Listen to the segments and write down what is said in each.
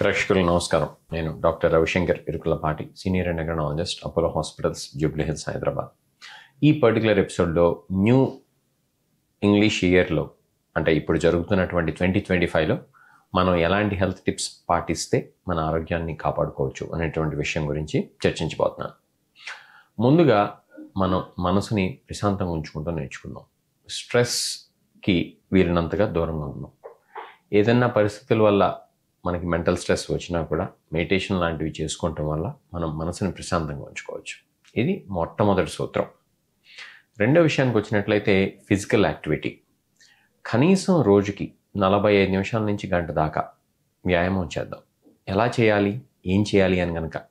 ప్రేక్షకులకు నమస్కారం. నేను doctor Ravishankar Irukulapati, senior endocrinologist, Apollo hospitals, Jubilee hills, Hyderabad. ఈ పర్టికులర్ ఎపిసోడ్లో న్యూ ఇంగ్లీష్ ఇయర్లో, అంటే ఇప్పుడు జరుగుతున్నటువంటి 2025లో మనం ఎలాంటి హెల్త్ టిప్స్ పాటిస్తే మన ఆరోగ్యాన్ని కాపాడుకోవచ్చు అనేటువంటి విషయం గురించి చర్చించబోతున్నాను. ముందుగా మనం మనసుని ప్రశాంతంగా ఉంచుకుంటూ నేర్చుకుందాం. స్ట్రెస్కి వీరినంతగా దూరంగా ఉందాం. ఏదైనా పరిస్థితుల వల్ల మనకి మెంటల్ స్ట్రెస్ వచ్చినా కూడా మెడిటేషన్ లాంటివి చేసుకోవటం వల్ల మనం మనసుని ప్రశాంతంగా ఉంచుకోవచ్చు. ఇది మొట్టమొదటి సూత్రం. రెండో విషయానికి వచ్చినట్లయితే ఫిజికల్ యాక్టివిటీ. కనీసం రోజుకి 45 నిమిషాల నుంచి గంట దాకా వ్యాయామం చేద్దాం. ఎలా చేయాలి, ఏం చేయాలి అని కనుక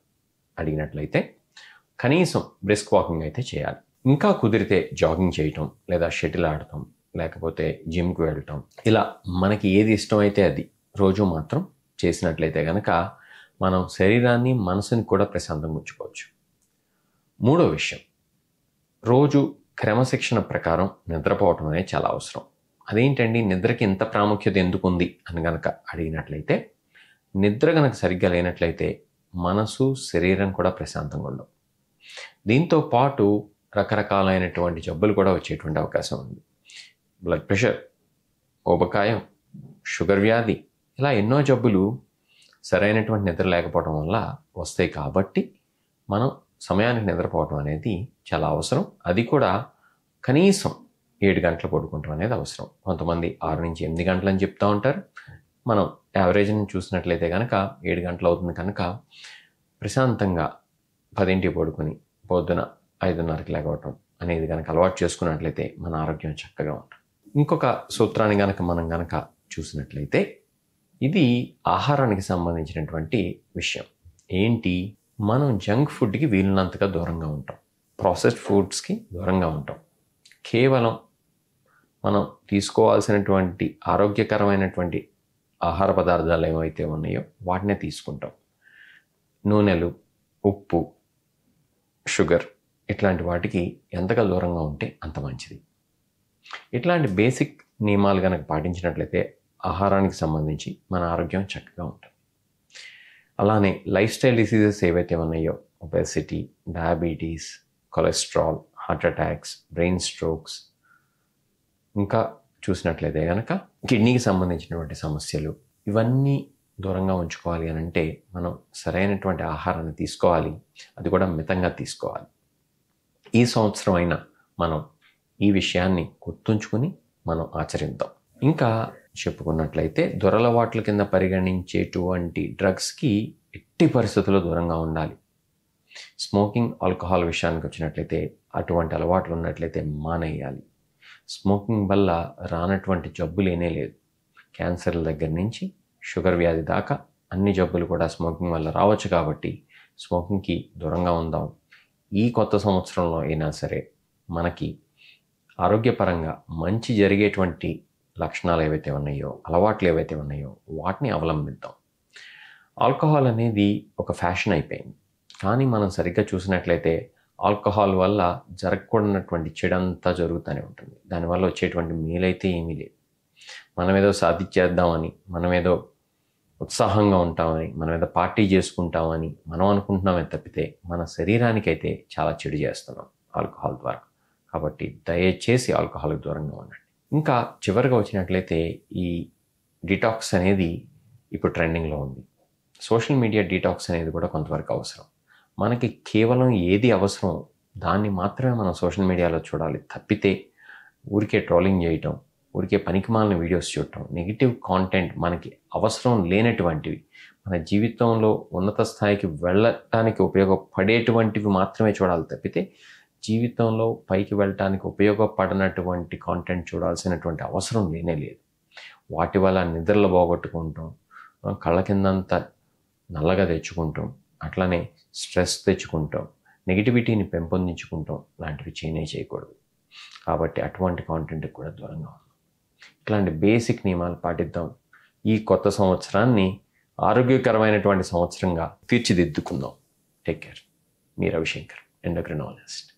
అడిగినట్లయితే కనీసం బ్రిస్క్ వాకింగ్ అయితే చేయాలి. ఇంకా కుదిరితే జాగింగ్ చేయటం, లేదా షటిల్ ఆడటం, లేకపోతే జిమ్కి వెళ్ళటం, ఇలా మనకి ఏది ఇష్టమైతే అది రోజు మాత్రం చేసినట్లయితే కనుక మనం శరీరాన్ని, మనసుని కూడా ప్రశాంతంగా ఉంచుకోవచ్చు. మూడో విషయం, రోజు క్రమశిక్షణ ప్రకారం నిద్రపోవటం అనేది చాలా అవసరం. అదేంటండి, నిద్రకి ఇంత ప్రాముఖ్యత ఎందుకు ఉంది అని కనుక అడిగినట్లయితే, నిద్ర కనుక సరిగ్గా లేనట్లయితే మనసు, శరీరం కూడా ప్రశాంతంగా ఉండవు. దీంతో పాటు రకరకాలైనటువంటి జబ్బులు కూడా వచ్చేటువంటి అవకాశం ఉంది. బ్లడ్ ప్రెషర్, ఊబకాయం, షుగర్ వ్యాధి, ఇలా ఎన్నో జబ్బులు సరైనటువంటి నిద్ర లేకపోవడం వల్ల వస్తాయి. కాబట్టి మనం సమయానికి నిద్రపోవడం అనేది చాలా అవసరం. అది కూడా కనీసం 7 గంటలు పడుకుంటాం అనేది అవసరం. కొంతమంది 6 నుంచి 8 గంటలు అని చెప్తూ ఉంటారు. మనం యావరేజ్ని చూసినట్లయితే కనుక 7 గంటలు అవుతుంది. కనుక ప్రశాంతంగా 10ంటికి పడుకొని పొద్దున 5:30కి లేకపోవటం అనేది కనుక అలవాటు చేసుకున్నట్లయితే మన ఆరోగ్యం చక్కగా ఉంటుంది. ఇంకొక సూత్రాన్ని మనం గనక చూసినట్లయితే ఇది ఆహారానికి సంబంధించినటువంటి విషయం. ఏంటి, మనం జంక్ ఫుడ్కి వీలున్నంతగా దూరంగా ఉంటాం, ప్రాసెస్డ్ ఫుడ్స్కి దూరంగా ఉంటాం. కేవలం మనం తీసుకోవాల్సినటువంటి ఆరోగ్యకరమైనటువంటి ఆహార పదార్థాలు ఏవైతే ఉన్నాయో వాటినే తీసుకుంటాం. నూనెలు, ఉప్పు, షుగర్ ఇట్లాంటి వాటికి ఎంతగా దూరంగా ఉంటే అంత మంచిది. ఇట్లాంటి బేసిక్ నియమాలు కనుక పాటించినట్లయితే ఆహారానికి సంబంధించి మన ఆరోగ్యం చక్కగా ఉంటుంది. అలానే లైఫ్ స్టైల్ డిసీజెస్ ఏవైతే ఉన్నాయో, obesity, diabetes, cholesterol, heart attacks, brain strokes, ఇంకా చూసినట్లయితే కనుక కిడ్నీకి సంబంధించినటువంటి సమస్యలు, ఇవన్నీ దూరంగా ఉంచుకోవాలి అని అంటే మనం సరైనటువంటి ఆహారాన్ని తీసుకోవాలి. అది కూడా మితంగా తీసుకోవాలి. ఈ సంవత్సరం అయినా మనం ఈ విషయాన్ని గుర్తుంచుకుని మనం ఆచరిద్దాం. ఇంకా చెప్పుకున్నట్లయితే దురలవాట్ల కింద పరిగణించేటువంటి డ్రగ్స్కి ఎట్టి పరిస్థితుల్లో దూరంగా ఉండాలి. స్మోకింగ్, ఆల్కహాల్ విషయానికి వచ్చినట్లయితే అటువంటి అలవాట్లు ఉన్నట్లయితే మానేయాలి. స్మోకింగ్ వల్ల రానటువంటి జబ్బు లేనే లేదు. క్యాన్సర్ల దగ్గర నుంచి షుగర్ వ్యాధి దాకా అన్ని జబ్బులు కూడా స్మోకింగ్ వల్ల రావచ్చు. కాబట్టి స్మోకింగ్కి దూరంగా ఉందాం. ఈ కొత్త సంవత్సరంలో అయినా సరే మనకి ఆరోగ్యపరంగా మంచి జరిగేటువంటి లక్షణాలు ఏవైతే ఉన్నాయో, అలవాట్లు ఏవైతే ఉన్నాయో వాటిని అవలంబిద్దాం. ఆల్కహాల్ అనేది ఒక ఫ్యాషన్ అయిపోయింది. కానీ మనం సరిగ్గా చూసినట్లయితే ఆల్కహాల్ వల్ల జరగకూడనటువంటి చెడంతా జరుగుతూనే ఉంటుంది. దానివల్ల వచ్చేటువంటి మేలైతే ఏమీ లేదు. మనమేదో సాధించేద్దామని, మనమేదో ఉత్సాహంగా ఉంటామని, మనమేదో పార్టీ చేసుకుంటామని మనం అనుకుంటున్నామే తప్పితే మన శరీరానికైతే చాలా చెడు చేస్తున్నాం ఆల్కహాల్ ద్వారా. కాబట్టి దయచేసి ఆల్కహాల్కి దూరంగా ఉండండి. ఇంకా చివరిగా వచ్చినట్లయితే ఈ డిటాక్స్ అనేది ఇప్పుడు ట్రెండింగ్లో ఉంది. సోషల్ మీడియా డిటాక్స్ అనేది కూడా కొంతవరకు అవసరం. మనకి కేవలం ఏది అవసరం దాన్ని మాత్రమే మనం సోషల్ మీడియాలో చూడాలి తప్పితే ఊరికే ట్రోలింగ్ చేయటం, ఊరికే పనికిమాలిన వీడియోస్ చూడటం, నెగిటివ్ కాంటెంట్, మనకి అవసరం లేనటువంటివి, మన జీవితంలో ఉన్నత స్థాయికి వెళ్ళటానికి ఉపయోగపడేటువంటివి మాత్రమే చూడాలి తప్పితే జీవితంలో పైకి వెళ్ళటానికి ఉపయోగపడినటువంటి కాంటెంట్ చూడాల్సినటువంటి అవసరం లేనే లేదు. వాటి వల్ల నిద్రలు పోగొట్టుకుంటాం, కళ్ళ కిందంతా నల్లగా తెచ్చుకుంటాం, అట్లనే స్ట్రెస్ తెచ్చుకుంటాం, నెగిటివిటీని పెంపొందించుకుంటాం. లాంటివి చేయకూడదు. కాబట్టి అటువంటి కాంటెంట్కి కూడా దూరంగా ఉన్నాం. ఇట్లాంటి బేసిక్ నియమాలు పాటిద్దాం. ఈ కొత్త సంవత్సరాన్ని ఆరోగ్యకరమైనటువంటి సంవత్సరంగా తీర్చిదిద్దుకుందాం. Take care. మీ రవిశంకర్, ఎండోక్రైనాలజిస్ట్.